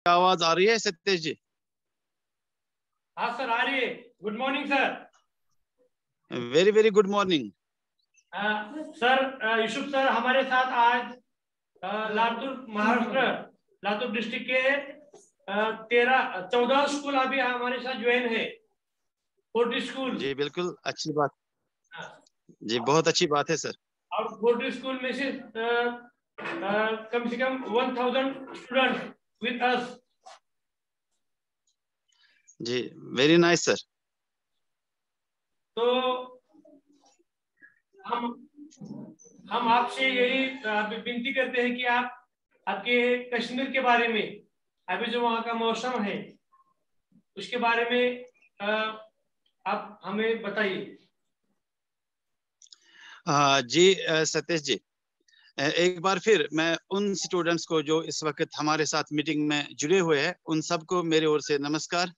आवाज आ रही है सतीश जी? हाँ सर, आ रही है। Good morning sir. Very very good morning. Sir Yusuf sir हमारे साथ आज लातूर महाराष्ट्र, लातूर डिस्ट्रिक्ट के 14 स्कूल अभी हमारे साथ ज्वाइन है। 40 स्कूल। जी बिल्कुल, अच्छी बात। जी बहुत अच्छी बात है सर। और 40 स्कूल में से कम से कम 1000 स्टूडेंट विद अस। जी वेरी नाइस सर। तो हम आपसे यही विनती करते हैं कि आप आपके कश्मीर के बारे में, अभी जो वहाँ का मौसम है उसके बारे में आप हमें बताइए। जी सतीश जी, एक बार फिर मैं उन स्टूडेंट्स को जो इस वक्त हमारे साथ मीटिंग में जुड़े हुए हैं उन सबको मेरे ओर से नमस्कार।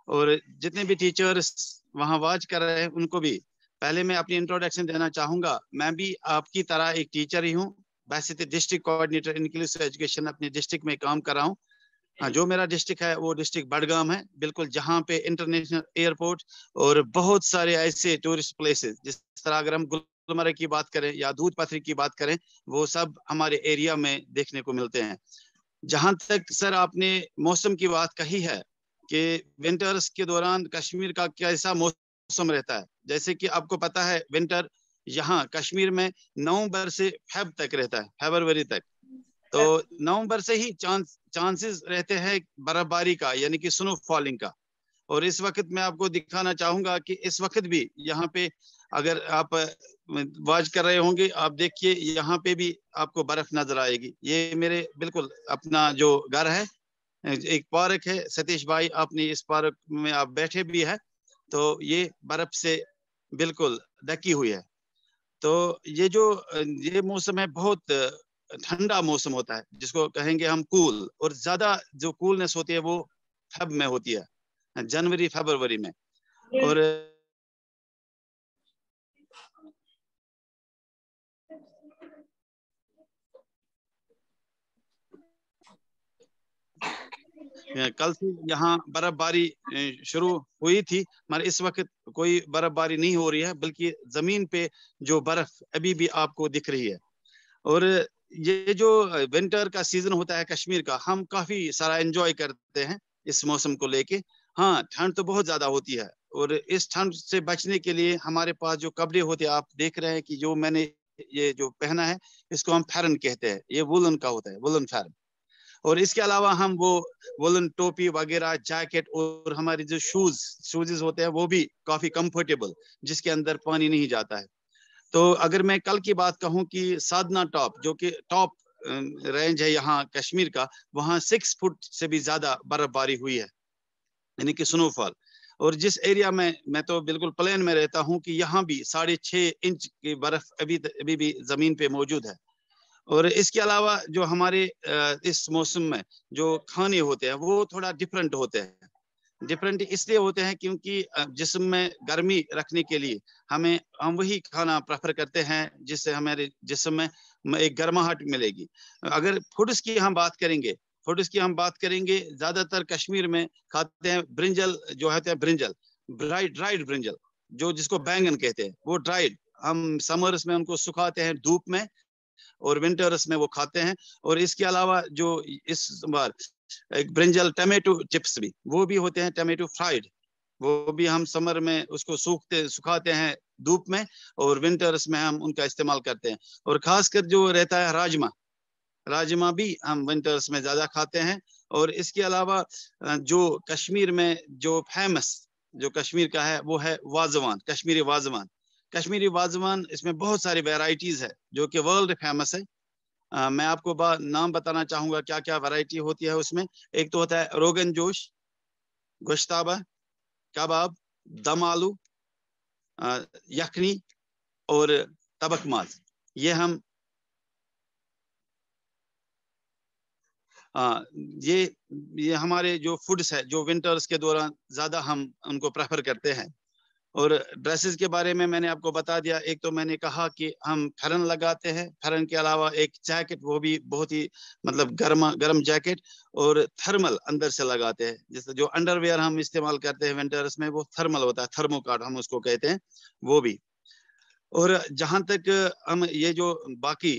और जितने भी टीचर्स वहाँ वाच कर रहे हैं उनको भी पहले मैं अपनी इंट्रोडक्शन देना चाहूंगा। मैं भी आपकी तरह एक टीचर ही हूँ। वैसे तो डिस्ट्रिक्ट कोऑर्डिनेटर इंक्लूसिव एजुकेशन अपने डिस्ट्रिक्ट में काम कर रहा हूँ। हाँ, जो मेरा डिस्ट्रिक्ट है वो डिस्ट्रिक्ट बडगाम है, बिल्कुल जहाँ पे इंटरनेशनल एयरपोर्ट और बहुत सारे ऐसे टूरिस्ट प्लेसेस, जिस तरह अगर हम गुलमर्ग की बात करें या दूध पथरी की बात करें, वो सब हमारे एरिया में देखने को मिलते हैं। जहां तक सर आपने मौसम की बात कही है कि विंटर्स के दौरान कश्मीर का कैसा मौसम रहता है, जैसे कि आपको पता है विंटर यहाँ कश्मीर में नवंबर से फेब तक रहता है, फरवरी तक। तो नवंबर से ही चांसेस रहते हैं बर्फबारी का, यानी कि स्नो फॉलिंग का। और इस वक्त मैं आपको दिखाना चाहूंगा कि इस वक्त भी यहाँ पे अगर आप वाच कर रहे होंगे, आप देखिए यहाँ पे भी आपको बर्फ नजर आएगी। ये मेरे बिल्कुल अपना जो घर है, एक पार्क है सतीश भाई, आपने इस पार्क में आप बैठे भी है, तो ये बर्फ से बिल्कुल ढकी हुई है। तो ये जो ये मौसम है बहुत ठंडा मौसम होता है, जिसको कहेंगे हम कूल। और ज्यादा जो कूलनेस होती है वो फेब में होती है, जनवरी फरवरी में। और कल से यहाँ बर्फबारी शुरू हुई थी, मगर इस वक्त कोई बर्फबारी नहीं हो रही है, बल्कि जमीन पे जो बर्फ अभी भी आपको दिख रही है। और ये जो विंटर का सीजन होता है कश्मीर का, हम काफी सारा एंजॉय करते हैं इस मौसम को लेके। हाँ, ठंड तो बहुत ज्यादा होती है, और इस ठंड से बचने के लिए हमारे पास जो कपड़े होते हैं, आप देख रहे हैं कि जो मैंने ये जो पहना है, इसको हम फैरन कहते हैं। ये वुलन का होता है, वुलन फैरन। और इसके अलावा हम वो वुलन टोपी वगैरह, जैकेट, और हमारे जो शूज होते हैं वो भी काफी कंफर्टेबल, जिसके अंदर पानी नहीं जाता है। तो अगर मैं कल की बात कहूं कि साधना टॉप, जो कि टॉप रेंज है यहाँ कश्मीर का, वहाँ 6 फुट से भी ज्यादा बर्फबारी हुई है, यानी कि स्नोफॉल। और जिस एरिया में मैं तो बिल्कुल प्लेन में रहता हूँ, कि यहाँ भी 6.5 इंच की बर्फ अभी भी जमीन पे मौजूद है। और इसके अलावा जो हमारे इस मौसम में जो खाने होते हैं वो थोड़ा डिफरेंट होते हैं। डिफरेंट इसलिए होते हैं क्योंकि जिस्म में गर्मी रखने के लिए हम वही खाना प्रेफर करते हैं जिससे हमारे जिस्म में एक गर्माहट मिलेगी। अगर फूड्स की हम बात करेंगे, ज्यादातर कश्मीर में खाते हैं ब्रिंजल, जो होते हैं ब्रिंजल, ड्राइड ब्रिंजल, जो जिसको बैंगन कहते हैं, वो ड्राइड। हम समर्स में उनको सुखाते हैं धूप में, और विंटर्स में वो खाते हैं। और इसके अलावा जो इस बार एक ब्रिंजल टमेटो चिप्स भी, वो भी होते हैं, टमेटो फ्राइड, वो भी हम समर में उसको सुखाते हैं धूप में, और विंटर्स में हम उनका इस्तेमाल करते हैं। और खासकर जो रहता है राजमा भी हम विंटर्स में ज्यादा खाते हैं। और इसके अलावा जो कश्मीर में जो फेमस, जो कश्मीर का है, वो है वाजवान, कश्मीरी वाजवान। इसमें बहुत सारी वेराइटीज है जो कि वर्ल्ड फेमस है। मैं आपको नाम बताना चाहूंगा क्या क्या वैरायटी होती है उसमें। एक तो होता है रोगन जोश, गोश्ताबा, कबाब, दम आलू, यखनी, और तबक माज। ये हम ये ये हमारे जो फूड्स है जो विंटर्स के दौरान ज्यादा हम उनको प्रेफर करते हैं। और ड्रेसेस के बारे में मैंने आपको बता दिया। एक तो मैंने कहा कि हम फरन लगाते हैं, फरन के अलावा एक जैकेट, वो भी बहुत ही मतलब गर्म जैकेट, और थर्मल अंदर से लगाते हैं। जैसे जो अंडरवेयर हम इस्तेमाल करते हैं विंटर्स में, वो थर्मल होता है, थर्मोकार्ड हम उसको कहते हैं, वो भी। और जहां तक हम ये जो बाकी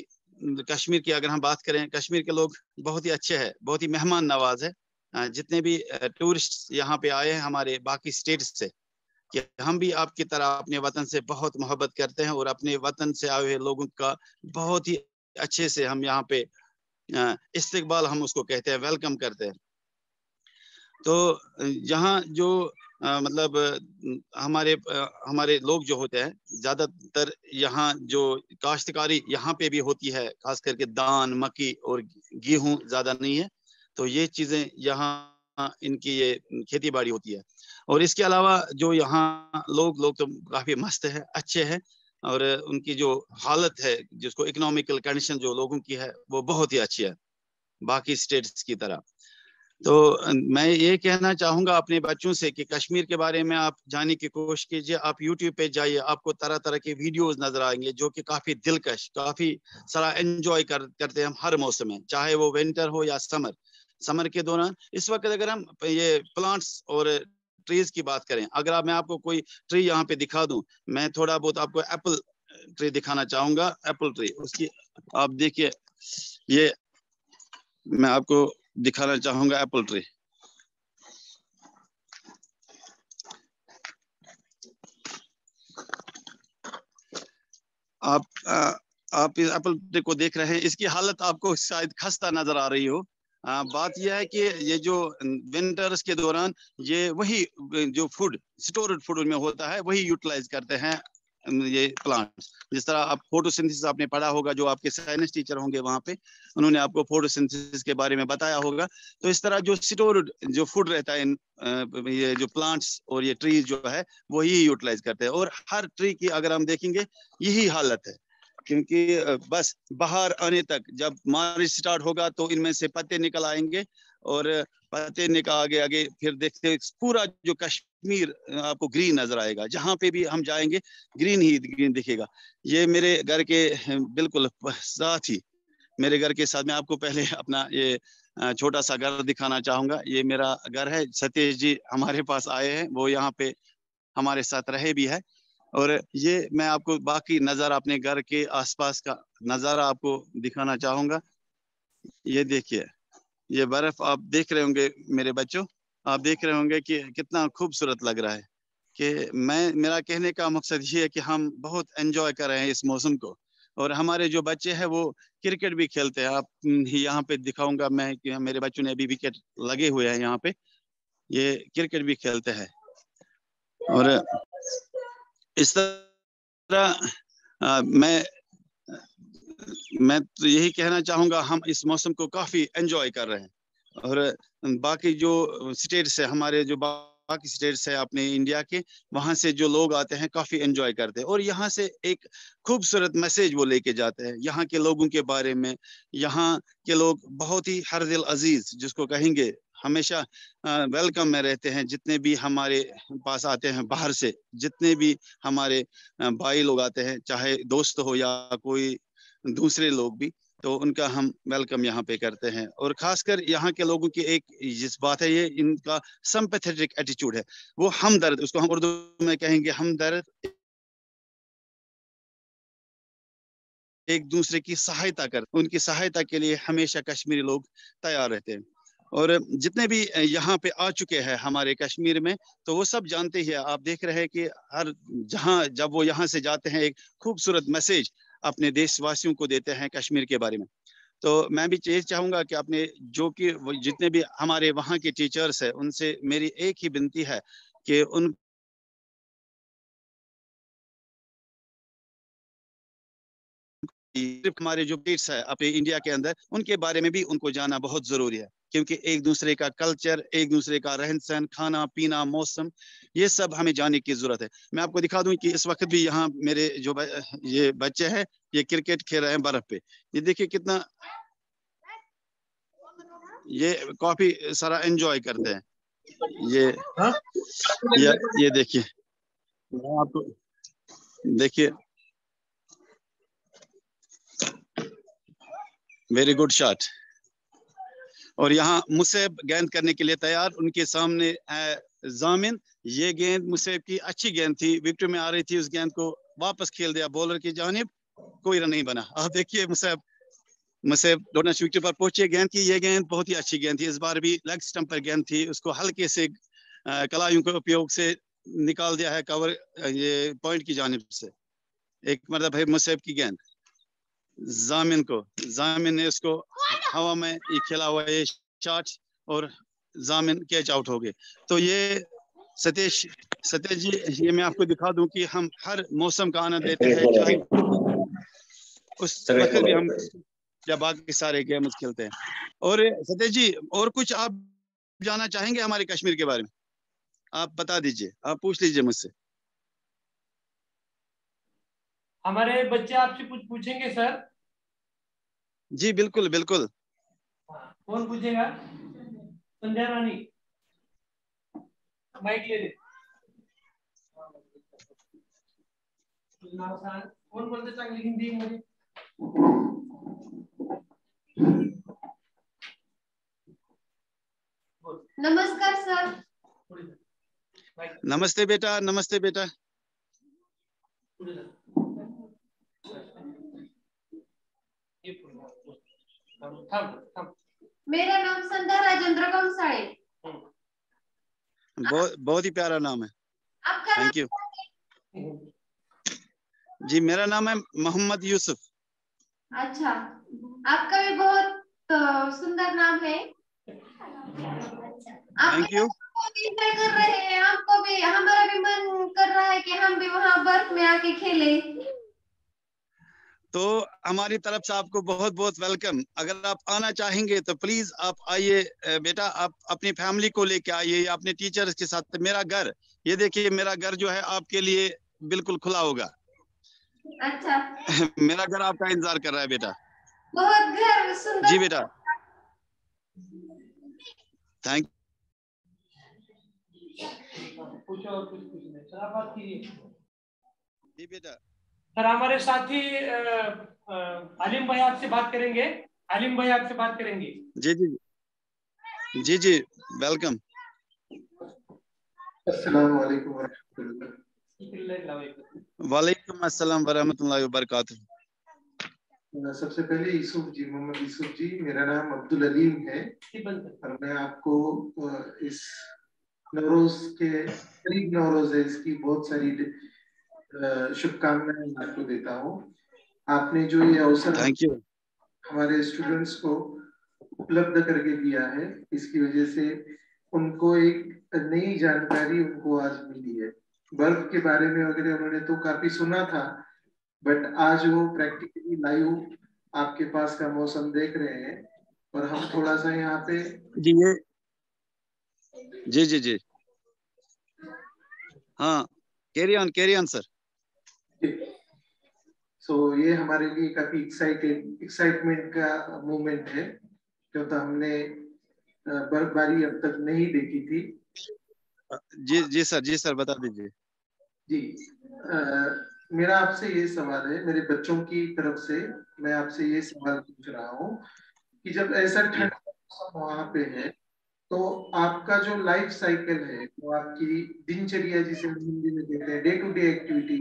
कश्मीर की अगर हम बात करें, कश्मीर के लोग बहुत ही अच्छे हैं, बहुत ही मेहमान नवाज है। जितने भी टूरिस्ट यहाँ पे आए हैं हमारे बाकी स्टेट्स से, कि हम भी आपकी तरह अपने वतन से बहुत मोहब्बत करते हैं, और अपने वतन से आए हुए लोगों का बहुत ही अच्छे से हम यहाँ पे इस्तकबाल हम उसको कहते हैं, वेलकम करते हैं। तो यहाँ जो मतलब हमारे लोग जो होते हैं, ज्यादातर यहाँ जो काश्तकारी यहाँ पे भी होती है, खास करके धान, मक्की और गेहूं ज्यादा नहीं है। तो ये चीजें यहाँ इनकी ये खेती बाड़ी होती है। और इसके अलावा जो यहाँ लोग तो काफी मस्त है, अच्छे हैं, और उनकी जो हालत है, जिसको इकोनॉमिकल कंडीशन जो लोगों की है, वो बहुत ही अच्छी है बाकी स्टेट्स की तरह। तो मैं ये कहना चाहूंगा अपने बच्चों से कि कश्मीर के बारे में आप जानने की कोशिश कीजिए। आप YouTube पे जाइए, आपको तरह तरह के वीडियोस नजर आएंगे जो कि काफी दिलकश, काफी सारा एंजॉय करते हैं हम हर मौसम में, चाहे वो विंटर हो या समर के दौरान। इस वक्त अगर हम ये प्लांट्स और ट्रीज की बात करें, अगर मैं आपको कोई ट्री यहाँ पे दिखा दूं, मैं थोड़ा बहुत आपको एप्पल ट्री दिखाना चाहूंगा। एप्पल ट्री, उसकी आप देखिए, ये मैं आपको दिखाना चाहूंगा एप्पल ट्री। आप इस एप्पल ट्री को देख रहे हैं, इसकी हालत आपको शायद खस्ता नजर आ रही हो। बात यह है कि ये जो विंटर्स के दौरान ये वही जो फूड, स्टोर्ड फूड में होता है, वही यूटिलाइज करते हैं ये प्लांट्स। जिस तरह आप फोटोसिंथेसिस आपने पढ़ा होगा, जो आपके साइंस टीचर होंगे वहां पे, उन्होंने आपको फोटोसिंथेसिस के बारे में बताया होगा। तो इस तरह जो स्टोर्ड जो फूड रहता है इन ये जो प्लांट्स और ये ट्रीज जो है, वही यूटिलाइज करते हैं। और हर ट्री की अगर हम देखेंगे यही हालत है, क्योंकि बस बाहर आने तक जब मार्च स्टार्ट होगा तो इनमें से पत्ते निकल आएंगे, और पत्ते निकल आगे आगे फिर देखते पूरा जो कश्मीर आपको ग्रीन नजर आएगा। जहां पे भी हम जाएंगे ग्रीन ही ग्रीन दिखेगा। ये मेरे घर के बिल्कुल साथ ही, मेरे घर के साथ मैं आपको पहले अपना ये छोटा सा घर दिखाना चाहूंगा। ये मेरा घर है। सतीश जी हमारे पास आए हैं, वो यहाँ पे हमारे साथ रहे भी है। और ये मैं आपको बाकी नज़ारा अपने घर के आसपास का नज़ारा आपको दिखाना चाहूंगा। ये देखिए, ये बर्फ आप देख रहे होंगे मेरे बच्चों, आप देख रहे होंगे कि कितना खूबसूरत लग रहा है। कि मेरा कहने का मकसद ये है कि हम बहुत एंजॉय कर रहे हैं इस मौसम को। और हमारे जो बच्चे हैं वो क्रिकेट भी खेलते हैं। आप यहाँ पे दिखाऊंगा मैं कि मेरे बच्चों ने अभी विकेट लगे हुए हैं यहाँ पे, ये क्रिकेट भी खेलते हैं। और इस तरह मैं तो यही कहना चाहूंगा, हम इस मौसम को काफी एंजॉय कर रहे हैं। और बाकी जो स्टेट्स है, हमारे जो बाकी स्टेट्स है अपने इंडिया के, वहां से जो लोग आते हैं काफी एंजॉय करते हैं, और यहाँ से एक खूबसूरत मैसेज वो लेके जाते हैं यहाँ के लोगों के बारे में। यहाँ के लोग बहुत ही हर दिल अजीज, जिसको कहेंगे, हमेशा वेलकम में रहते हैं। जितने भी हमारे पास आते हैं बाहर से, जितने भी हमारे भाई लोग आते हैं, चाहे दोस्त हो या कोई दूसरे लोग भी, तो उनका हम वेलकम यहाँ पे करते हैं। और खासकर यहाँ के लोगों की एक जिस बात है, ये इनका सिंपैथेटिक एटीट्यूड है। वो हमदर्द, उसको हम उर्दू में कहेंगे हमदर्द, एक दूसरे की सहायता करते, उनकी सहायता के लिए हमेशा कश्मीरी लोग तैयार रहते हैं। और जितने भी यहाँ पे आ चुके हैं हमारे कश्मीर में, तो वो सब जानते ही है। आप देख रहे हैं कि हर जहाँ जब वो यहाँ से जाते हैं, एक खूबसूरत मैसेज अपने देशवासियों को देते हैं कश्मीर के बारे में। तो मैं भी ये चाहूंगा कि अपने जो कि जितने भी हमारे वहाँ के टीचर्स हैं, उनसे मेरी एक ही विनती है कि उन सिर्फ हमारे जो पेट्स है अपने इंडिया के अंदर, उनके बारे में भी उनको जानना बहुत जरूरी है। क्योंकि एक दूसरे का कल्चर, एक दूसरे का रहन सहन, खाना पीना, मौसम, ये सब हमें जानने की जरूरत है। मैं आपको दिखा दूं कि इस वक्त भी यहाँ मेरे जो ये बच्चे हैं, ये क्रिकेट खेल रहे हैं बर्फ पे। ये देखिए कितना ये काफी सारा एंजॉय करते हैं। ये ये देखिए, मैं आपको देखिए, वेरी गुड शॉट। और यहाँ मुसेब गेंद करने के लिए तैयार, उनके सामने है जामिन। ये गेंद मुसेब की अच्छी गेंद थी, विकेट में आ रही थी, उस गेंद को वापस खेल दिया बॉलर की जानिब, कोई रन नहीं बना। आप देखिए मुसेब दोनों विकेट पर पहुंचे। गेंद की ये गेंद बहुत ही अच्छी गेंद थी, इस बार भी लेग स्टंप पर गेंद थी, उसको हल्के से कलाइयों के उपयोग से निकाल दिया है कवर, ये पॉइंट की जानिब से। एक मतलब है मुसेब की गेंद जामिन ने उसको हवा में ये खेला हुआ ये शॉट, और जामिन कैच आउट हो गए। तो ये सतीश जी, ये मैं आपको दिखा दूं कि हम हर मौसम का आनंद लेते हैं, चाहे उस वक्त भी हम या बाकी सारे गेम्स खेलते हैं। और सतीश जी, और कुछ आप जानना चाहेंगे हमारे कश्मीर के बारे में? आप बता दीजिए, आप पूछ लीजिए मुझसे। हमारे बच्चे आपसे कुछ पूछेंगे सर। जी बिल्कुल बिल्कुल। कौन पूछेगा? संध्या रानी, माइक ले ले। कौन बोलते चांगली हिंदी मध्ये? नमस्कार सर। नमस्ते बेटा, नमस्ते बेटा। मेरा नाम संध्या राजेंद्र गोमसाळे। बहुत ही प्यारा नाम है, आपका थैंक यू जी। मेरा नाम है मोहम्मद यूसुफ। अच्छा, आपका भी बहुत सुंदर नाम है। Thank you. बहुत एंजॉय कर रहे हैं, हमको भी, हमारा भी मन कर रहा है कि हम भी वहाँ बर्फ में आके खेले। तो हमारी तरफ से आपको बहुत बहुत वेलकम। अगर आप आना चाहेंगे तो प्लीज आप आइए बेटा, आप अपनी फैमिली को लेके आइए या अपने टीचर्स के साथ। मेरा घर, ये देखिए, मेरा घर जो है आपके लिए बिल्कुल खुला होगा। अच्छा। मेरा घर आपका इंतजार कर रहा है बेटा। बहुत घर सुंदर। जी बेटा, थैंक। पूछो और कुछ पूछना है सर, आप बात कीजिए। जी बेटा। सर हमारे साथी आलिम भाई आपसे बात करेंगे। आलिम भाई आपसे बात करेंगे। जी जी जी जी, वेलकम। अस्सलाम वालेकुम वरहमतुल्लाह। वालेकुम अस्सलाम वरहमतुल्लाहि वबरकातुहू। सबसे पहले यूसुफ जी, मोहम्मद यूसुफ जी, मेरा नाम अब्दुल अलीम है और मैं आपको इस नवरोज के करीब नवरोज है, इसकी बहुत सारी शुभकामनाएं आपको देता हूँ। आपने जो ये अवसर थैंक यू हमारे स्टूडेंट्स को उपलब्ध करके दिया है, इसकी वजह से उनको एक नई जानकारी उनको आज मिली है। बर्फ के बारे में वगैरह उन्होंने तो काफी सुना था, बट आज वो प्रैक्टिकली लाइव आपके पास का मौसम देख रहे हैं। और हम थोड़ा सा यहाँ पे जी ये जी जी जी हाँ, कैरी ऑन सर। सो ये हमारे लिए काफी एक्साइटमेंट का मोमेंट है, क्योंकि हमने बर्फबारी अब तक नहीं देखी थी। जी सर बता दीजिए। जी मेरा आपसे ये सवाल है, मेरे बच्चों की तरफ से मैं आपसे ये सवाल पूछ रहा हूँ कि जब ऐसा ठंड का मौसम वहां पे है, तो आपका जो लाइफ साइकिल है, तो आपकी दिनचर्या जिसे हम हिंदी में कहते हैं डे टू डे एक्टिविटी,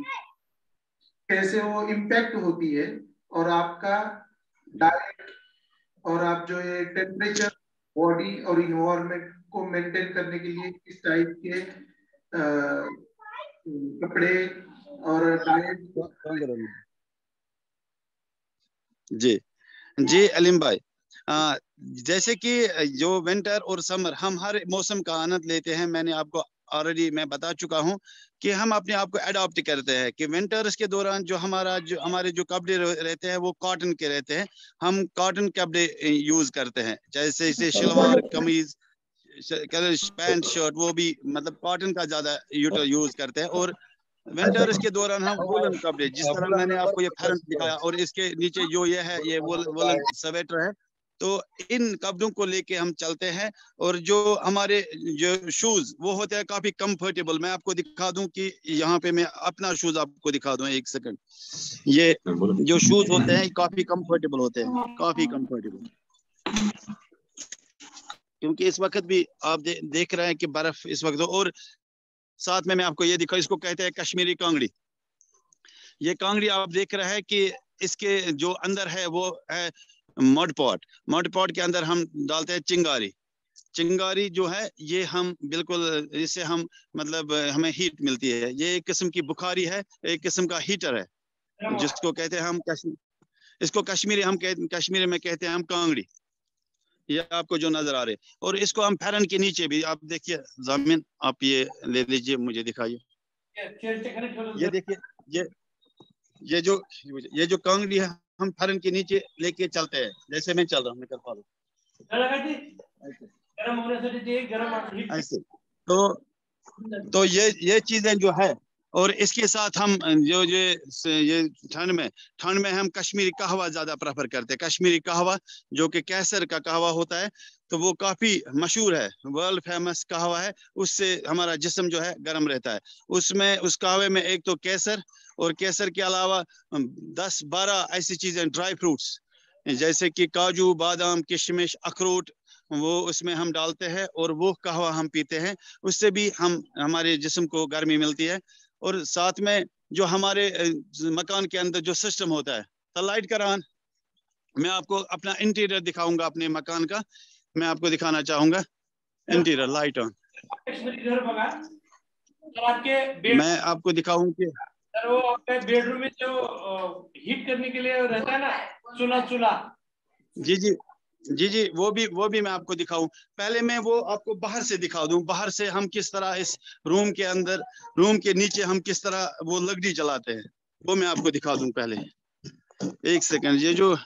कैसे वो इम्पैक्ट होती है, और आपका डाइट और आप जो ये टेम्परेचर बॉडी और इन्वायरमेंट को मेंटेन करने के लिए किस टाइप के कपड़े और डाइट। जी अलीम भाई, जैसे कि जो विंटर और समर, हम हर मौसम का आनंद लेते हैं। मैंने आपको ऑलरेडी मैं बता चुका हूं कि हम अपने आप को अडॉप्ट करते हैं कि विंटर्स के दौरान जो हमारे जो कपड़े रहते हैं वो कॉटन के रहते हैं। हम कॉटन कपड़े यूज करते हैं, जैसे शलवार कमीज पैंट शर्ट, वो भी मतलब कॉटन का ज्यादा यूज करते हैं। और विंटर्स के दौरान हम वुलन कपड़े, जिस तरह मैंने आपको ये फैरन दिखाया, और इसके नीचे जो ये है ये वुलन स्वेटर है, तो इन कपड़ों को लेके हम चलते हैं। और जो हमारे जो शूज वो होते हैं काफी कंफर्टेबल। मैं आपको दिखा दूं कि यहाँ पे मैं अपना शूज आपको दिखा दूं, एक सेकंड। ये जो शूज होते हैं काफी कंफर्टेबल होते हैं, काफी कंफर्टेबल, क्योंकि इस वक्त भी आप देख रहे हैं कि बर्फ इस वक्त। और साथ में मैं आपको ये दिखा, इसको कहते हैं कश्मीरी कांगड़ी। ये कांगड़ी आप देख रहे हैं कि इसके जो अंदर है वो है मड पॉट। मड पॉट के अंदर हम डालते हैं चिंगारी। चिंगारी जो है ये हम बिल्कुल, इससे हम मतलब हमें हीट मिलती है। ये एक किस्म की बुखारी है, एक किस्म का हीटर है, जिसको कहते हैं हम इसको कश्मीरी में कहते हैं हम कांगड़ी। ये आपको जो नजर आ रहे, और इसको हम फैरन के नीचे भी, आप देखिए जामिन, आप ये ले लीजिए, मुझे दिखाइए। ये देखिए, ये जो कांगड़ी है हम फैरन के नीचे लेके चलते हैं, जैसे मैं चल रहा हूँ, निकल पा ऐसे। तो ये चीजें जो है, और इसके साथ हम जो ये ठंड में हम कश्मीरी कहवा ज्यादा प्रेफर करते हैं। कश्मीरी कहवा जो कि कैसर का कहवा होता है, तो वो काफी मशहूर है, वर्ल्ड फेमस कहवा है। उससे हमारा जिस्म जो है गर्म रहता है। उसमें उस कहवे में एक तो केसर, और केसर के अलावा 10-12 ऐसी चीजें, ड्राई फ्रूट्स जैसे कि काजू, बादाम, किशमिश, अखरोट, वो उसमें हम डालते हैं, और वो कहवा हम पीते हैं। उससे भी हमारे जिस्म को गर्मी मिलती है। और साथ में जो हमारे मकान के अंदर जो सिस्टम होता है, तो लाइट करान, मैं आपको अपना इंटीरियर दिखाऊंगा अपने मकान का। मैं आपको दिखाना चाहूंगा इंटीरियर, लाइट ऑन। मैं आपको दिखाऊं कि सर वो आपके बेडरूम में जो हीट करने के लिए रहता है ना, चूल्हा। जी, वो भी मैं आपको दिखाऊं। पहले मैं वो आपको बाहर से दिखा दूं, बाहर से हम किस तरह इस रूम के अंदर, रूम के नीचे हम किस तरह वो लकड़ी जलाते हैं, वो मैं आपको दिखा दूं। पहले एक सेकंड, ये जो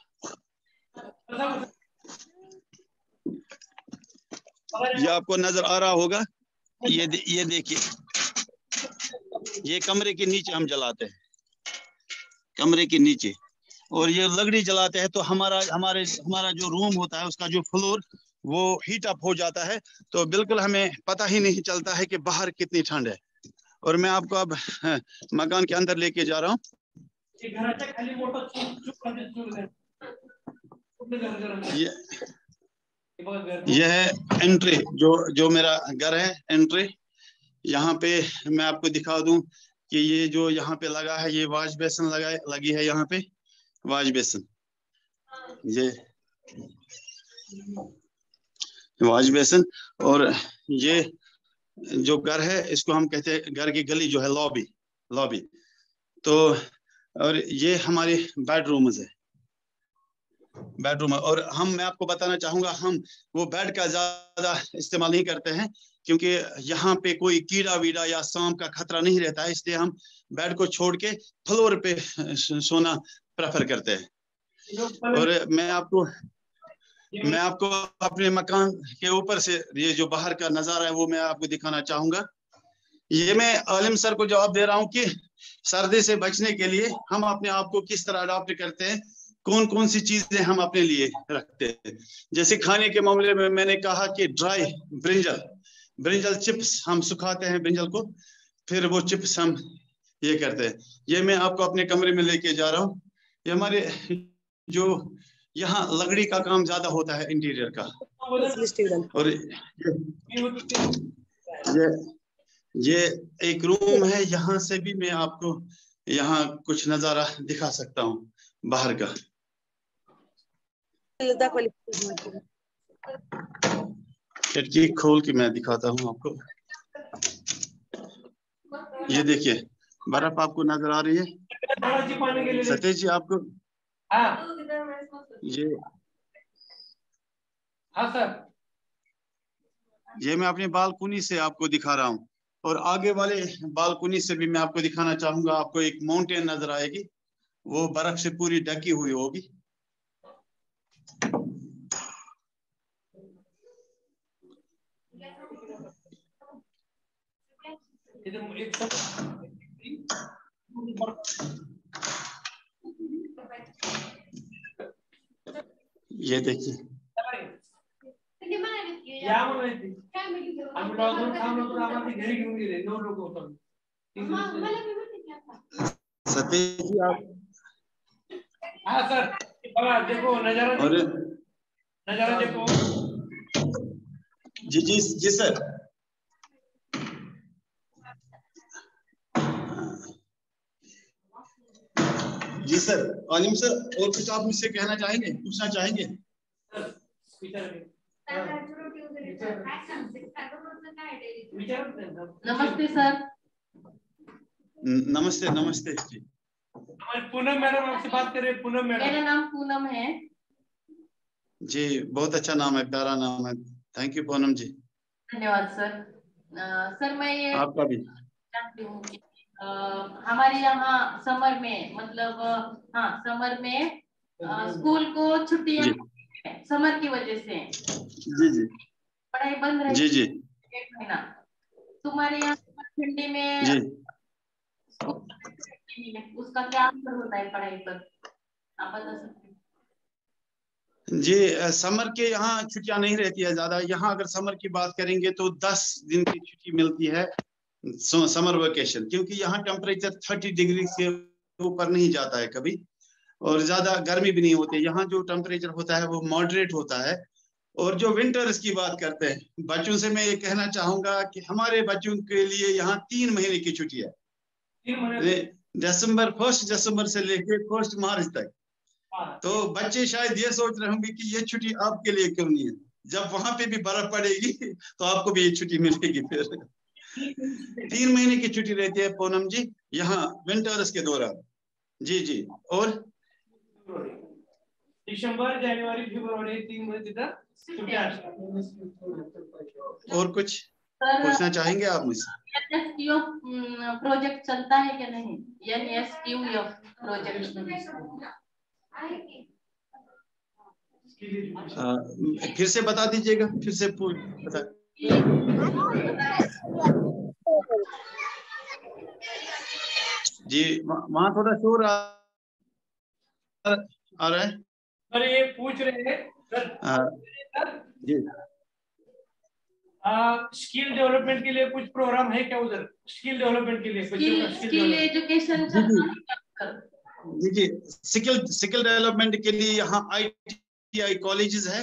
ये आपको नजर आ रहा होगा, ये देखिए, ये कमरे के नीचे हम जलाते हैं, कमरे के नीचे। और ये लकड़ी जलाते हैं तो हमारा जो रूम होता है उसका जो फ्लोर वो हीट अप हो जाता है। तो बिल्कुल हमें पता ही नहीं चलता है कि बाहर कितनी ठंड है। और मैं आपको अब मकान के अंदर लेके जा रहा हूँ। ये है एंट्री, जो मेरा घर है, एंट्री। यहाँ पे मैं आपको दिखा दूं कि ये जो यहाँ पे लगा है, ये वॉश बेसिन लगी है यहाँ पे, वॉश बेसिन। ये वॉश बेसिन। और ये जो घर है इसको हम कहते हैं, घर की गली जो है लॉबी। तो और ये हमारे बेडरूम्स है, बेडरूम। और मैं आपको बताना चाहूंगा, हम वो बेड का ज्यादा इस्तेमाल नहीं करते हैं, क्योंकि यहाँ पे कोई कीड़ा वीड़ा या सांप का खतरा नहीं रहता है। इसलिए हम बेड को छोड़ के फ्लोर पे सोना प्रेफर करते हैं। और मैं आपको अपने मकान के ऊपर से ये जो बाहर का नजारा है वो मैं आपको दिखाना चाहूंगा। ये मैं आलिम सर को जवाब दे रहा हूँ कि सर्दी से बचने के लिए हम अपने आप को किस तरह अडॉप्ट करते हैं, कौन कौन सी चीजें हम अपने लिए रखते हैं। जैसे खाने के मामले में मैंने कहा कि ड्राई ब्रिंजल चिप्स हम सुखाते हैं ब्रिंजल को, फिर वो चिप्स हम ये करते हैं। ये मैं आपको अपने कमरे में लेके जा रहा हूँ। ये हमारे जो यहाँ लकड़ी का काम ज्यादा होता है इंटीरियर का। और ये एक रूम है, यहाँ से भी मैं आपको यहाँ कुछ नजारा दिखा सकता हूँ बाहर का। खिड़की खोल के मैं दिखाता हूँ आपको। ये देखिए, बर्फ आपको नजर आ रही है सतीश जी आपको? ये हाँ सर, ये मैं अपनी बालकनी से आपको दिखा रहा हूँ। और आगे वाले बालकनी से भी मैं आपको दिखाना चाहूंगा। आपको एक माउंटेन नजर आएगी, वो बर्फ से पूरी ढकी हुई होगी। ये देखिए, या माहिती आम्ही लॉकडाऊन थांबलो तर आम्हाला घरी घेऊन गेले 9 लोक होतो. सतीश जी आप हाँ सर बघा देखो नजारा देखो. जी जी जी सर. जी सर. आलिम सर और कुछ आप मुझसे कहना चाहेंगे, पूछना चाहेंगे? नमस्ते सर. नमस्ते नमस्ते जी. पूनम मैडम आपसे बात कर रहे हैं. पूनम मैडम. मेरा नाम पूनम है जी. बहुत अच्छा नाम है, प्यारा नाम है. थैंक यू पूनम जी. धन्यवाद सर. सर मैं ये आपका भी. जानती हूँ कि हमारे यहाँ समर में मतलब हाँ समर में स्कूल को छुट्टियां समर की वजह से जी जी पढ़ाई बंद रही. जी जी 1 महीना. तुम्हारे यहाँ ठंडी में जी. उसका क्या असर होता है पढ़ाई पर, आप बता सकते हैं? जी समर के यहाँ छुट्टियां नहीं रहती है ज्यादा. यहाँ अगर समर की बात करेंगे तो 10 दिन की छुट्टी मिलती है समर वेकेशन, क्योंकि यहाँ टेम्परेचर 30 डिग्री से ऊपर नहीं जाता है कभी, और ज्यादा गर्मी भी नहीं होती. यहाँ जो टेम्परेचर होता है वो मॉडरेट होता है. और जो विंटर्स की बात करते हैं बच्चों से, मैं ये कहना चाहूंगा कि हमारे बच्चों के लिए यहाँ 3 महीने की छुट्टी है. दिसंबर 1 दिसंबर से लेकर 1 मार्च तक. तो बच्चे शायद ये सोच रहे होंगे कि ये छुट्टी आपके लिए क्यों नहीं है. जब वहां पे भी बर्फ पड़ेगी तो आपको भी ये छुट्टी मिलेगी. फिर 3 महीने की छुट्टी रहती है पूनम जी यहाँ विंटर्स के दौरान. जी जी. और दिसंबर जानेवारी फेब्रुवारी 3 महीने तक छुट्टियां. और कुछ पूछना चाहेंगे आप मुझसे? एनएसक्यू प्रोजेक्ट चलता है क्या नहीं? एनएसक्यू प्रोजेक्ट फिर से बता दीजिएगा, फिर से बता. जी वहाँ थोड़ा शोर आ रहा है. अरे ये पूछ रहे हैं सर जी स्किल डेवलपमेंट के लिए कुछ प्रोग्राम है क्या उधर? स्किल डेवलपमेंट के लिए स्किल एजुकेशन जी जी. स्किल डेवलपमेंट के लिए यहाँ ITI कॉलेजेस है.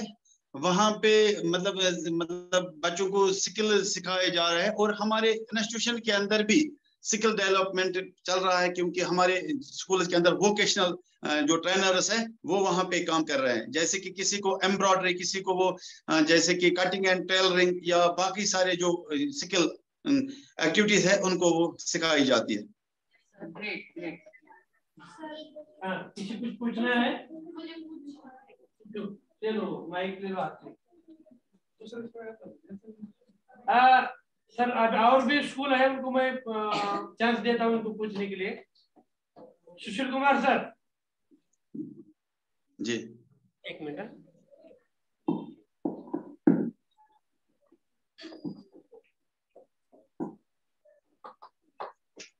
वहाँ पे मतलब बच्चों को स्किल सिखाए जा रहे हैं. और हमारे इंस्टीट्यूशन के अंदर भी स्किल डेवलपमेंट चल रहा है, क्योंकि हमारे स्कूल के अंदर वोकेशनल जो ट्रेनर्स हैं वो वहाँ पे काम कर रहे हैं. जैसे कि किसी को एम्ब्रॉयडरी, किसी को वो जैसे कि कटिंग एंड टेलरिंग या बाकी सारे जो स्किल एक्टिविटीज है उनको वो सिखाई जाती है. किसी कुछ पूछना है? चलो माइक ले बात. सर और भी स्कूल है उनको मैं चांस देता हूँ उनको पूछने के लिए. सुशील कुमार सर. जी 1 मिनट.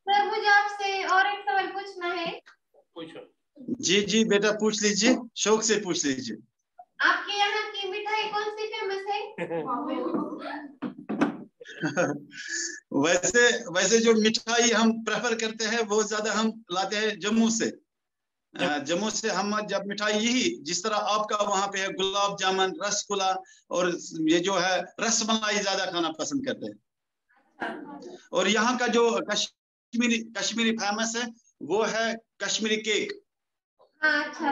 सर मुझे आपसे और एक सवाल पूछना है. पूछो. जी जी बेटा पूछ लीजिए, शौक से पूछ लीजिए. आपके यहाँ की मिठाई कौन सी फेमस है? वैसे जो मिठाई हम प्रेफर करते हैं वो ज्यादा हम लाते हैं जम्मू से. जम्मू से हम जब मिठाई यही जिस तरह आपका वहाँ पे है गुलाब जामुन, रसगुल्ला और ये जो है रसमलाई ज्यादा खाना पसंद करते हैं. और यहाँ का जो कश्मीरी फेमस है वो है कश्मीरी केक.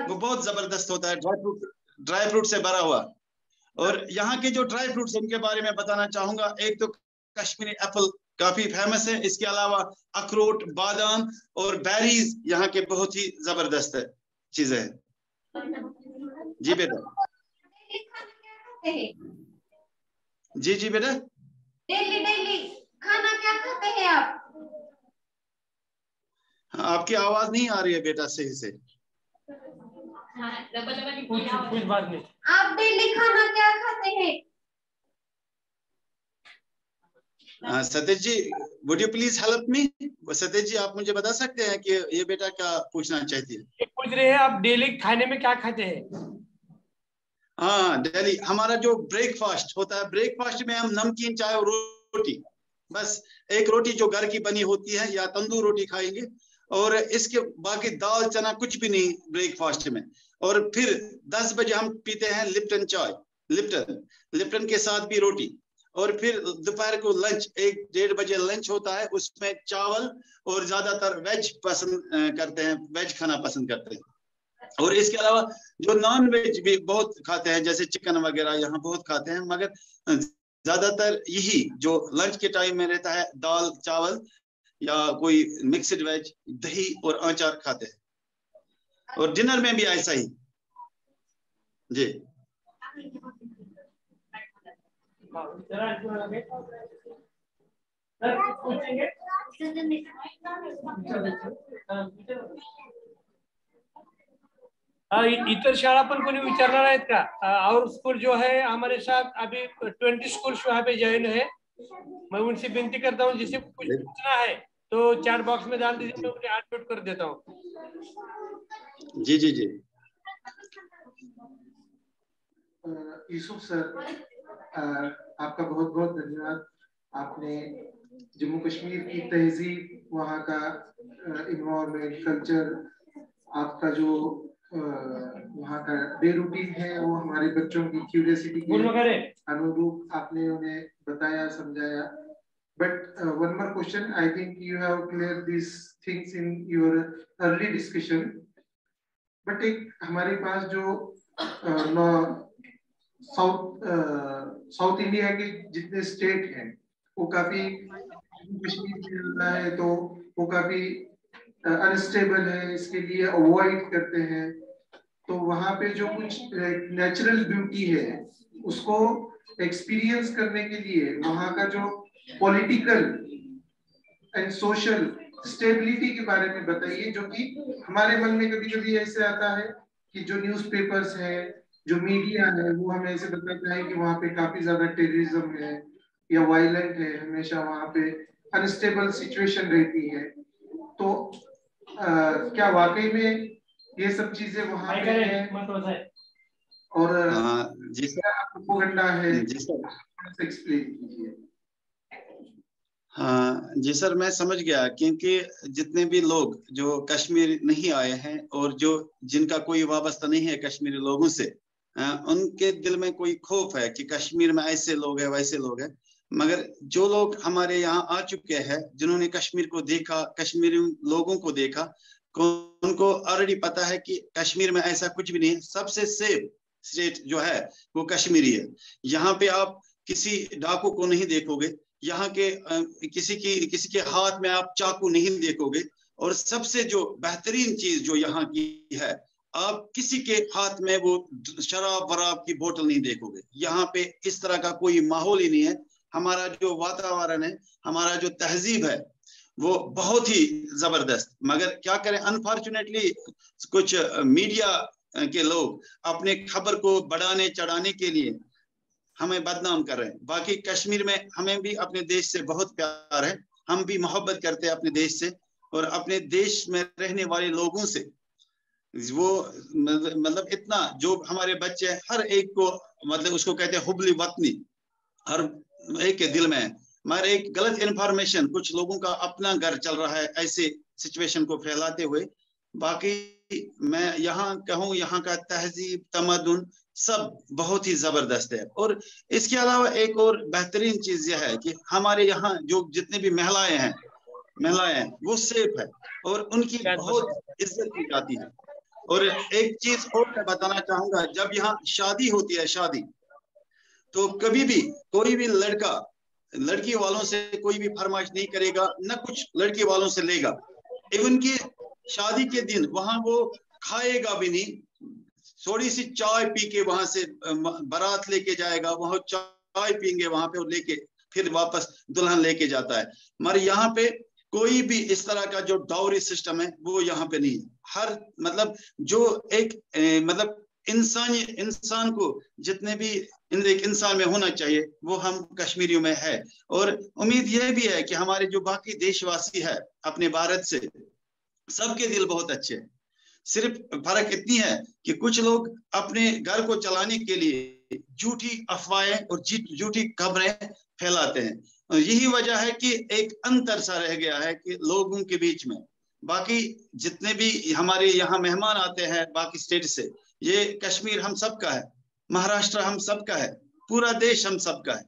वो बहुत जबरदस्त होता है, ड्राई फ्रूट से भरा हुआ. और यहाँ के जो ड्राई फ्रूट्स उनके बारे में बताना चाहूंगा. एक तो कश्मीरी एप्पल काफी फेमस है. इसके अलावा अखरोट, बादाम और बेरीज यहाँ के बहुत ही जबरदस्त चीजें हैं. जी बेटा. जी जी बेटा. डेली खाना क्या खाते हैं आप? आपकी आवाज नहीं आ रही है बेटा सही से. कुछ बात नहीं. आप डेली खाना क्या खाते हैं? Satish ji would you please help me. Satish ji आप मुझे बता सकते हैं कि ये बेटा क्या पूछना चाहती है? पूछ रहे हैं आप डेली खाने में क्या खाते हैं? हाँ दिल्ली हमारा जो ब्रेकफास्ट होता है, ब्रेकफास्ट में हम नमकीन चाय और रोटी, बस एक रोटी जो घर की बनी होती है या तंदूर रोटी खाएंगे, और इसके बाकी दाल चना कुछ भी नहीं ब्रेकफास्ट में। और फिर 10 बजे हम पीते हैं लिप्टन चाय, लिप्टन के साथ भी रोटी। और फिर दोपहर को लंच 1-1:30 बजे लंच होता है, उसमें चावल, और ज्यादातर वेज पसंद करते हैं, वेज खाना पसंद करते हैं। और इसके अलावा जो नॉन वेज भी बहुत खाते हैं, जैसे चिकन वगैरह यहाँ बहुत खाते हैं, मगर ज्यादातर यही जो लंच के टाइम में रहता है, दाल चावल या कोई मिक्सड वेज, दही और अचार खाते हैं। और डिनर में भी ऐसा ही जी। इतर शाळा पण कोणी विचारणार आहेत का? और स्कूल जो है हमारे साथ अभी 20 स्कूल यहाँ पे ज्वाइन है। मैं उनसे विनती करता हूँ, जिसे कुछ पूछना है तो चैट बॉक्स में डाल दीजिए, मैं उन्हें अनम्यूट कर देता हूँ। जी जी जी। यूसुफ सर, आपका बहुत बहुत धन्यवाद। आपने जम्मू कश्मीर की तहजीब, वहाँ का इन्वायरमेंट, कल्चर, आपका जो वहाँ का डे रूटीन है, वो हमारे बच्चों की क्यूरियोसिटी के अनुरूप आपने उन्हें बताया, समझाया। But one more question, I think you have cleared these things in your early discussion. But एक हमारे पास जो साउथ इंडिया के जितने स्टेट हैं, वो काफी कश्मीर में है तो वो काफी अनस्टेबल है, इसके लिए अवॉइड करते हैं। तो वहाँ पे जो कुछ नेचुरल ब्यूटी है, उसको एक्सपीरियंस करने के लिए वहाँ का जो पॉलिटिकल एंड सोशल स्टेबिलिटी के बारे में बताइए, जो कि हमारे मन में कभी कभी ऐसे आता है कि जो न्यूज़पेपर्स है, जो मीडिया है, वो हमें ऐसे बताता है कि वहाँ पे काफी ज्यादा टेररिज्म है या वायलेंट है, हमेशा वहाँ पे अनस्टेबल सिचुएशन रहती है। तो क्या वाकई में ये सब चीजें वहाँ पे है? और जी सर, प्रोपेगेंडा है, जी सर, एक्सप्लेन कीजिए। हाँ जी सर, मैं समझ गया। क्योंकि जितने भी लोग जो कश्मीर नहीं आए हैं और जो जिनका कोई वाबस्ता नहीं है कश्मीरी लोगों से, उनके दिल में कोई खौफ है कि कश्मीर में ऐसे लोग हैं वैसे लोग हैं। मगर जो लोग हमारे यहाँ आ चुके हैं, जिन्होंने कश्मीर को देखा, कश्मीरी लोगों को देखा, उनको ऑलरेडी पता है कि कश्मीर में ऐसा कुछ भी नहीं है। सबसे सेफ स्टेट जो है वो कश्मीरी है। यहाँ पे आप किसी डाकू को नहीं देखोगे, यहाँ के किसी के हाथ में आप चाकू नहीं देखोगे। और सबसे जो बेहतरीन चीज जो यहाँ की है, आप किसी के हाथ में वो शराब वराब की बोतल नहीं देखोगे। यहाँ पे इस तरह का कोई माहौल ही नहीं है। हमारा जो वातावरण है, हमारा जो तहजीब है, वो बहुत ही जबरदस्त। मगर क्या करें, अनफॉर्चुनेटली कुछ मीडिया के लोग अपने खबर को बढ़ाने चढ़ाने के लिए हमें बदनाम कर रहे हैं। बाकी कश्मीर में हमें भी अपने देश से बहुत प्यार है, हम भी मोहब्बत करते हैं अपने देश से और अपने देश में रहने वाले लोगों से। वो मतलब इतना जो हमारे बच्चे हर एक को, मतलब उसको कहते हैं हुबली वतनी, हर एक के दिल में है। मगर एक गलत इन्फॉर्मेशन, कुछ लोगों का अपना घर चल रहा है ऐसे सिचुएशन को फैलाते हुए। बाकी मैं यहाँ कहूँ, यहाँ का तहजीब तमद्दुन सब बहुत ही जबरदस्त है। और इसके अलावा एक और बेहतरीन चीज यह है कि हमारे यहाँ जो जितने भी महिलाएं हैं वो सेफ है और उनकी बहुत इज्जत की जाती है। और एक चीज और मैं बताना चाहूंगा, जब यहाँ शादी होती है, शादी, तो कभी भी कोई भी लड़का लड़की वालों से कोई भी फरमाइश नहीं करेगा, न कुछ लड़की वालों से लेगा। इवन की शादी के दिन वहां वो खाएगा भी नहीं, थोड़ी सी चाय पी के वहां से बारात लेके जाएगा, वहां चाय पीएंगे वहां पे और लेके फिर वापस दुल्हन लेके जाता है। मगर यहाँ पे कोई भी इस तरह का जो डाउरी सिस्टम है वो यहाँ पे नहीं है। हर मतलब जो एक मतलब इंसान को जितने भी एक इंसान में होना चाहिए वो हम कश्मीरियों में है। और उम्मीद यह भी है कि हमारे जो बाकी देशवासी है अपने भारत से, सबके दिल बहुत अच्छे हैं। सिर्फ फर्क इतनी है कि कुछ लोग अपने घर को चलाने के लिए झूठी अफवाहें और झूठी खबरें फैलाते हैं। यही वजह है कि एक अंतर सा रह गया है कि लोगों के बीच में। बाकी जितने भी हमारे यहाँ मेहमान आते हैं बाकी स्टेट से, ये कश्मीर हम सबका है, महाराष्ट्र हम सबका है, पूरा देश हम सबका है।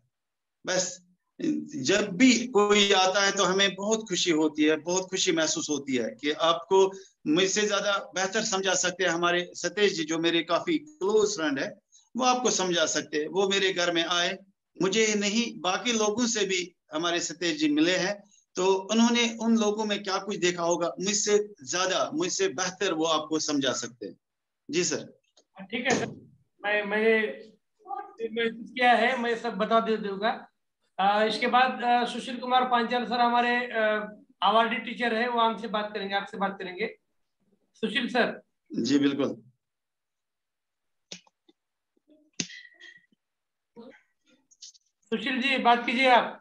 बस जब भी कोई आता है तो हमें बहुत खुशी होती है, बहुत खुशी महसूस होती है कि आपको मुझसे ज्यादा बेहतर समझा सकते हैं हमारे सतीश जी, जो मेरे काफी क्लोज फ्रेंड है, वो आपको समझा सकते हैं। वो मेरे घर में आए, मुझे नहीं बाकी लोगों से भी हमारे सतीश जी मिले हैं, तो उन्होंने उन लोगों में क्या कुछ देखा होगा, मुझसे ज्यादा, मुझसे बेहतर वो आपको समझा सकते हैं। जी सर। ठीक है सर, मैं क्या है मैं सब बता दे दूंगा। इसके बाद सुशील कुमार पांचाल सर हमारे अवार्डी टीचर है, वो हमसे बात करेंगे, आपसे बात करेंगे। सुशील सर। जी बिल्कुल। सुशील जी बात कीजिए आप।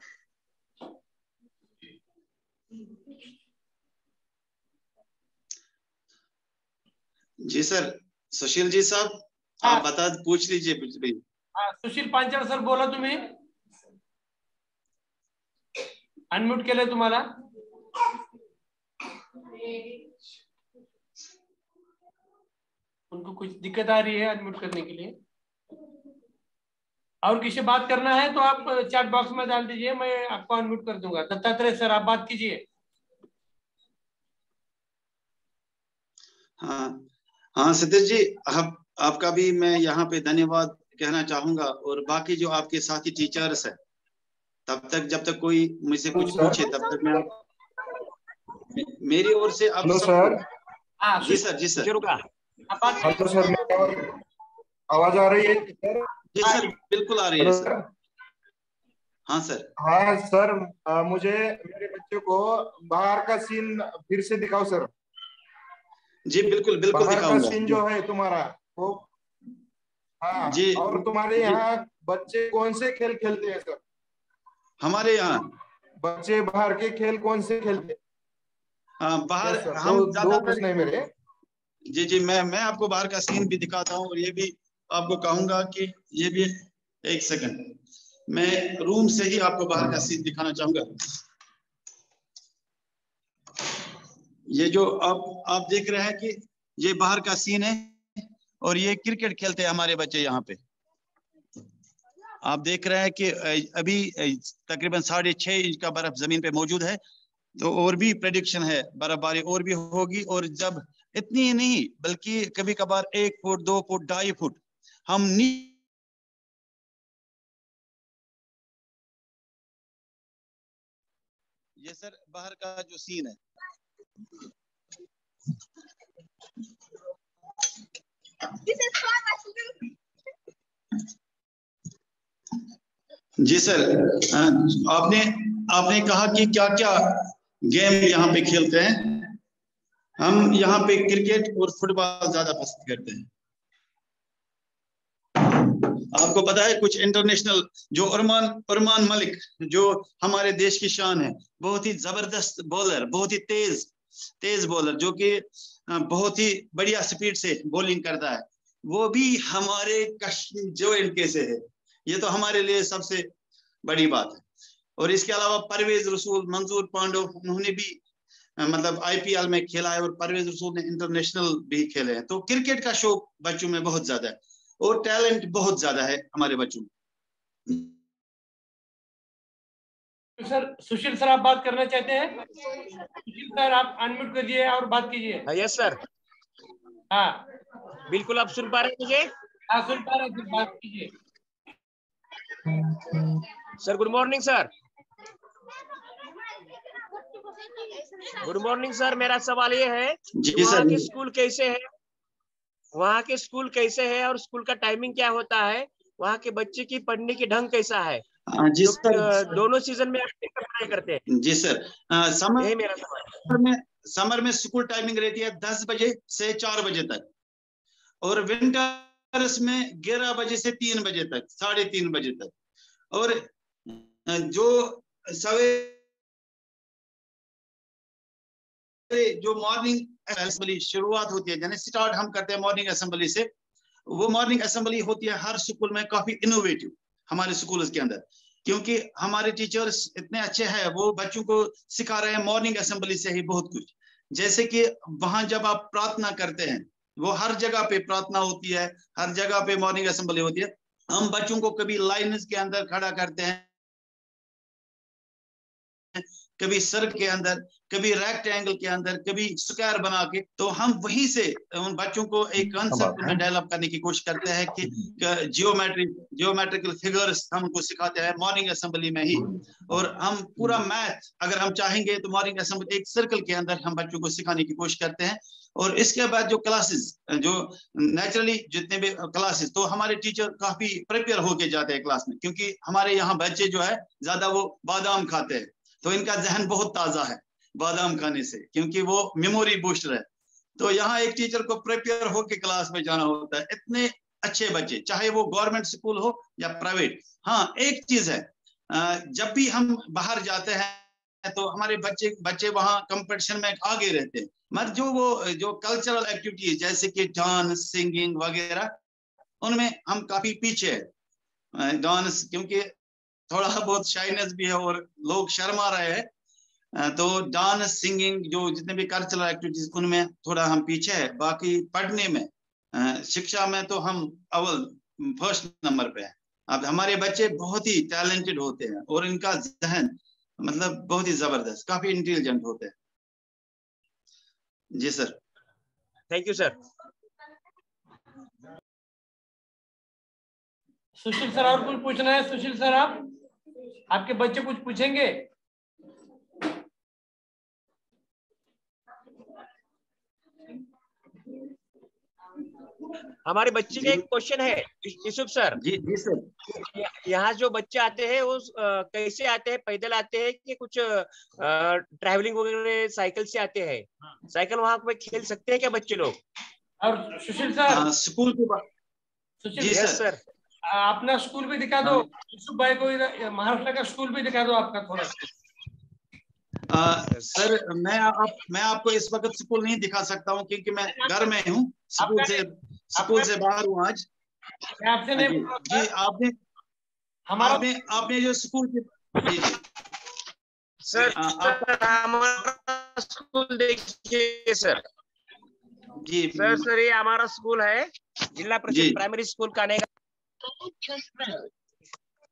जी सर, सुशील जी साहब आप बता पूछ लीजिए। सुशील पांचाल सर बोला तुम्ही, अनम्यूट केलंय तुम्हाला। उनको कुछ दिक्कत आ रही है अनम्यूट करने के लिए। और किसी बात करना है तो आप चैट बॉक्स में डाल दीजिए, मैं आपको अनम्यूट कर दूंगा। दत्तात्रेय सर आप बात कीजिए। हाँ सतीश जी, आपका भी मैं यहाँ पे धन्यवाद कहना चाहूंगा, और बाकी जो आपके साथी टीचर्स है, तब तक जब तक कोई मुझसे कुछ पूछे तब तक मैं मेरी ओर से आप सबको। जी सर, जी सर। हेलो सर, आवाज आ रही है जी सर, बिल्कुल आ रही है सर। हाँ सर। हाँ सर, मुझे मेरे बच्चों को बाहर का सीन फिर से दिखाओ सर। जी बिल्कुल बिल्कुल बाहर दिखाऊंगा। का सीन जो है तुम्हारा वो। हाँ जी। और तुम्हारे यहाँ बच्चे कौन से खेल खेलते हैं सर? हमारे यहाँ बच्चे बाहर के खेल कौन से खेलते हैं? बाहर सर, हम दो प्रश्न है मेरे। जी जी, मैं आपको बाहर का सीन भी दिखाता हूँ, और ये भी आपको कहूंगा कि ये भी, एक सेकंड, मैं रूम से ही आपको बाहर का सीन दिखाना चाहूंगा। ये जो आप देख रहे हैं कि ये बाहर का सीन है, और ये क्रिकेट खेलते हैं हमारे बच्चे यहाँ पे। आप देख रहे हैं कि अभी तकरीबन 6.5 इंच का बर्फ जमीन पे मौजूद है, तो और भी प्रेडिक्शन है बर्फबारी और भी होगी। और जब इतनी ही नहीं बल्कि कभी कभार 1 फुट 2 फुट 2.5 फुट हम ये सर बाहर का जो सीन है। जी सर, आपने कहा कि क्या क्या गेम यहाँ पे खेलते हैं। हम यहाँ पे क्रिकेट और फुटबॉल ज्यादा पसंद करते हैं। आपको पता है कुछ इंटरनेशनल, जो उरमान मलिक जो हमारे देश की शान है, बहुत ही जबरदस्त बॉलर, बहुत ही तेज बॉलर, जो कि बहुत ही बढ़िया स्पीड से बॉलिंग करता है, वो भी हमारे कश्मीर जो इनके से है। ये तो हमारे लिए सबसे बड़ी बात है। और इसके अलावा परवेज रसूल, मंजूर पांडव, उन्होंने भी मतलब IPL में खेला है, और परवेज रसूल ने इंटरनेशनल भी खेले हैं। तो क्रिकेट का शौक बच्चों में बहुत ज्यादा है, और टैलेंट बहुत ज्यादा है हमारे बच्चों में। सर सुशील सर आप बात करना चाहते हैं? सुशील सर आप अनम्यूट करिए और बात कीजिए। Yes sir. हाँ बिल्कुल, आप सुन पा रहे हैं मुझे? हाँ सुन पा रहे हैं, बात कीजिए sir. Good morning sir. Good morning sir. मेरा सवाल ये है कि वहाँ के स्कूल कैसे है, वहाँ के स्कूल कैसे है, और स्कूल का टाइमिंग क्या होता है, वहाँ के बच्चे की पढ़ने की ढंग कैसा है? जी सर, दोनों सीजन में आप पढ़ाई करते हैं? जी सर, यही मेरा सवाल है। समर में स्कूल टाइमिंग रहती है 10 बजे से 4 बजे तक, और विंटर्स में 11 बजे से 3 बजे तक, 3:30 बजे तक। और जो सवे जो मॉर्निंग असेंबली शुरुआत होती है, यानी स्टार्ट हम करते हैं मॉर्निंग असेंबली से, वो मॉर्निंग असेंबली होती है हर स्कूल में काफी इनोवेटिव हमारे स्कूल के अंदर, क्योंकि हमारे टीचर्स इतने अच्छे हैं, वो बच्चों को सिखा रहे हैं मॉर्निंग असेंबली से ही बहुत कुछ। जैसे कि वहां जब आप प्रार्थना करते हैं, वो हर जगह पे प्रार्थना होती है, हर जगह पे मॉर्निंग असेंबली होती है। हम बच्चों को कभी लाइन के अंदर खड़ा करते हैं, कभी सर्कल के अंदर, कभी रेक्टेंगल के अंदर, कभी स्क्वायर बना के, तो हम वहीं से उन बच्चों को एक कंसेप्ट में डेवलप करने की कोशिश करते हैं कि जियोमेट्रिकल फिगर्स हम उनको सिखाते हैं मॉर्निंग असेंबली में ही। और हम पूरा मैथ अगर हम चाहेंगे तो मॉर्निंग असेंबली एक सर्कल के अंदर हम बच्चों को सिखाने की कोशिश करते हैं। और इसके बाद जो क्लासेस, जो नेचुरली जितने भी क्लासेस, तो हमारे टीचर काफी प्रिपेयर होके जाते हैं क्लास में, क्योंकि हमारे यहाँ बच्चे जो है ज्यादा वो बादाम खाते हैं, तो इनका जहन बहुत ताजा है बादाम खाने से, क्योंकि वो मेमोरी बूस्टर है। तो यहाँ एक टीचर को प्रिपेयर होके क्लास में जाना होता है। इतने अच्छे बच्चे, चाहे वो गवर्नमेंट स्कूल हो या प्राइवेट। हाँ, एक चीज है, जब भी हम बाहर जाते हैं तो हमारे बच्चे वहाँ कंपटीशन में आगे रहते हैं, मगर जो कल्चरल एक्टिविटीज जैसे कि डांस, सिंगिंग वगैरह, उनमें हम काफी पीछे है। डांस क्योंकि थोड़ा बहुत शाइनेस भी है और लोग शर्मा रहे हैं, तो डांस, सिंगिंग, जो जितने भी कल्चरल एक्टिविटीज, उनमें थोड़ा हम पीछे है। बाकी पढ़ने में, शिक्षा में तो हम अव्वल फर्स्ट नंबर पे हैं। अब हमारे बच्चे बहुत ही टैलेंटेड होते हैं और इनका जहन मतलब बहुत ही जबरदस्त, काफी इंटेलिजेंट होते हैं। जी sir, thank you sir. Sushil sir, और कुछ पूछना है? सुशील सर, आपके बच्चे कुछ पूछेंगे? हमारे बच्चे का एक क्वेश्चन है यूसुफ सर। जी सर। यहाँ जो बच्चे आते हैं वो कैसे आते हैं? पैदल आते हैं कि कुछ ट्रैवलिंग वगैरह साइकिल से आते हैं? साइकिल वहाँ पे खेल सकते हैं क्या बच्चे लोग? और सुशील सर, स्कूल के बाद, सुशील जी सर, अपना स्कूल भी दिखा दो। यूसुफ भाई को महाराष्ट्र का स्कूल भी दिखा दो आपका थोड़ा। सर मैं आपको इस वक्त स्कूल नहीं दिखा सकता हूँ, क्योंकि मैं घर में हूँ, स्कूल से बाहर हूँ आज। आपसे नहीं, जी आपने जो स्कूल के, जी सर हमारा स्कूल देखिए सर। जी सर ये हमारा स्कूल है, जिला परिषद प्राइमरी स्कूल कानेगा।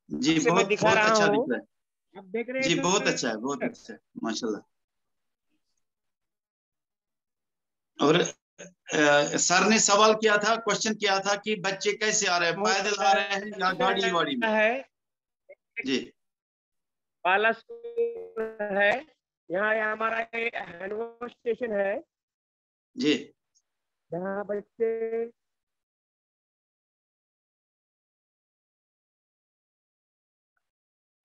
जी बहुत अच्छा दिख रहा है। आप देख रहे हैं जी, बहुत अच्छा है माशाल्लाह। और सर ने सवाल किया था, क्वेश्चन किया था कि बच्चे कैसे आ रहे हैं, पैदल आ रहे हैं या गाड़ी वाड़ी में? है जी, पाला स्कूल है, यहाँ हमारा हैंड वॉश स्टेशन है जी, जहाँ बच्चे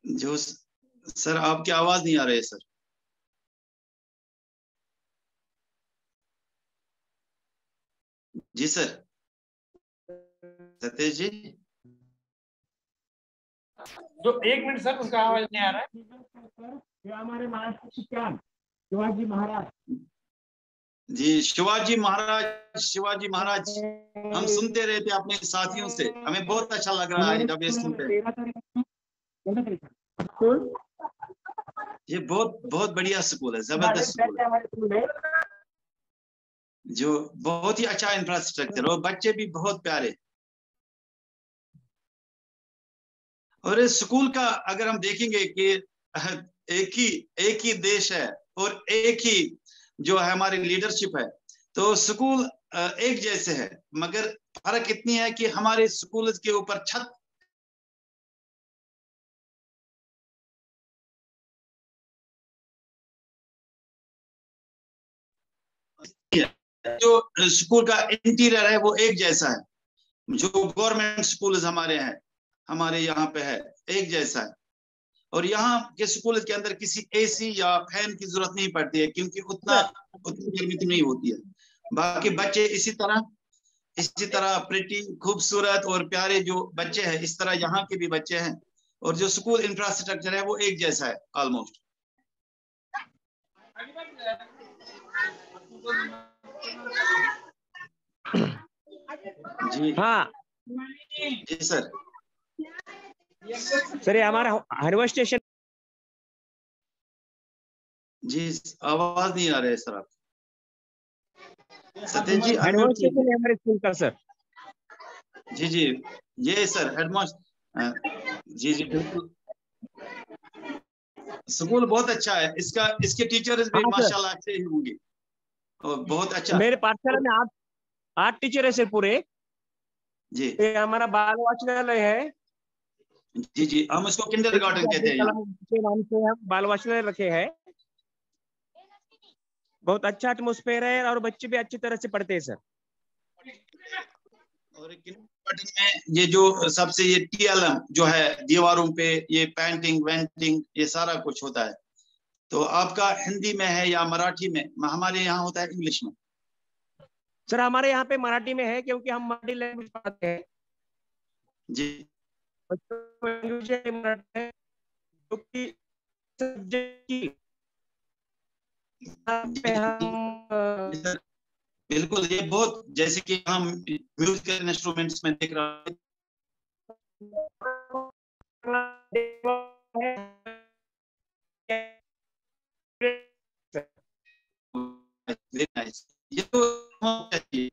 जो सर आपकी आवाज नहीं आ रही है सर। जी सर, सतीश जी, जो 1 मिनट सर, उसका आवाज नहीं आ रहा है। जो हमारे महाराष्ट्र के शिवाजी महाराज, जी शिवाजी महाराज हम सुनते रहे थे अपने साथियों से, हमें बहुत अच्छा लग रहा है जब ये सुनते हैं। ये बहुत बढ़िया स्कूल है, जबरदस्त स्कूल है, जो बहुत ही अच्छा इंफ्रास्ट्रक्चर, और बच्चे भी बहुत प्यारे। और इस स्कूल का अगर हम देखेंगे कि एक ही देश है और एक ही जो है हमारी लीडरशिप है, तो स्कूल एक जैसे है, मगर फर्क इतनी है कि हमारे स्कूल के ऊपर छत जो स्कूल का इंटीरियर है वो एक जैसा है। जो गवर्नमेंट स्कूल हमारे यहाँ पे है, एक जैसा है। और यहाँ के स्कूल के अंदर किसी एसी या फैन की जरूरत नहीं पड़ती है, क्योंकि उतनी गर्मी तो नहीं होती है। बाकी बच्चे इसी तरह प्रिटी, खूबसूरत और प्यारे जो बच्चे हैं, इस तरह यहाँ के भी बच्चे हैं। और जो स्कूल इंफ्रास्ट्रक्चर है वो एक जैसा है ऑलमोस्ट। जी हाँ जी सर। सर ये हमारा हरवा स्टेशन। जी आवाज नहीं आ रहा है सर आप। सतीश जी हरवा अनम्यूट स्टेशन कीजिए। है हमारे स्कूल का सर। जी जी ये सर हेडमास्टर। जी जी बिल्कुल। स्कूल बहुत अच्छा है, इसके टीचर्स भी हाँ सर, माशाल्लाह अच्छे ही होंगे और बहुत अच्छा। मेरे पाठशाला में 8 टीचर है सर पूरे। जी ये हमारा बाल वाचनालय है। जी जी हम उसको किंडरगार्टन कहते हैं यहाँ। के नाम से हम बाल वाचनालय रखे हैं। बहुत अच्छा एटमोस्फेयर है और बच्चे भी अच्छी तरह से पढ़ते हैं सर। और किंडरगार्टन में ये जो सबसे ये TLM जो है दीवारों पे ये पेंटिंग वेंटिंग ये सारा कुछ होता है। तो आपका हिंदी में है या मराठी में? हमारे यहाँ होता है इंग्लिश में। सर हमारे यहाँ पे मराठी में है क्योंकि हम मराठी लैंग्वेज पढ़ाते हैं। जी बच्चों को लैंग्वेज है मराठी है, क्योंकि सब्जेक्ट की पे हम सर बिल्कुल ये बहुत जैसे कि हम म्यूजिकल इंस्ट्रूमेंट्स में देख रहे हैं। ये तो चाहिए।